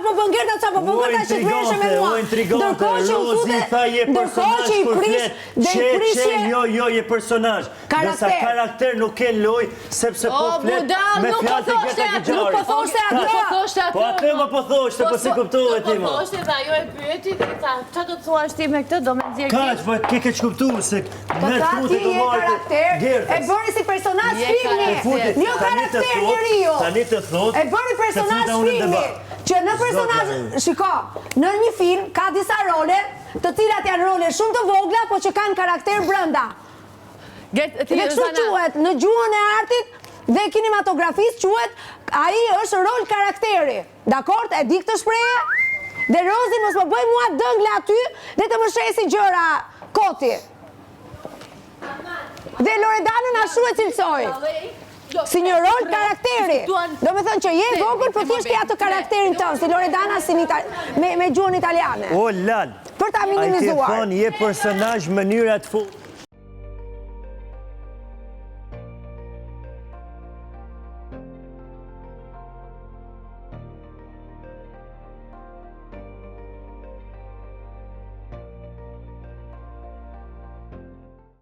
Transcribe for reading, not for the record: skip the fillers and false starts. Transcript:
po bën Gerta, qa po bën Gerta që të vreshe me mua. Ndërkohë që u Jo, je personazh. Nësa karakter nuk ke loj, sepse po flet me fjalë të Gerta Kixharit. Nuk po thoshte atë. Po atë më po thoshte, po si kuptohet ti më. Po thoshte dhe ajo e pyeti dhe tha, qa do të thuash ti me këtë, do me nxjerr Kaq, po ke kuptu se Po ti je karakter, e bëri si personazh filmi. Jo karakter njeriu. Tani të thot. E bëri personazh filmi. Që në personazh, shiko, në një film ka disa role, të cilat janë role shumë të vogla, po që kanë karakter brenda. Dhe kështu quhet në gjuhën e artit dhe kinematografisë quhet ai është rol karakteri. Dakord? E di këtë shprehje? Dhe Rozi mos më bëj mua dëngle aty dhe të më shesi gjëra koti. Dhe Loredanën ashtu e cilësoj. Si një rol karakteri. Do me thënë që je vogël për thjesht ja të karakterin tënë, si Loredana me gjuhën italiane. O lal. Për ta minimizuar. Ai ke thonë je personazh mënyra të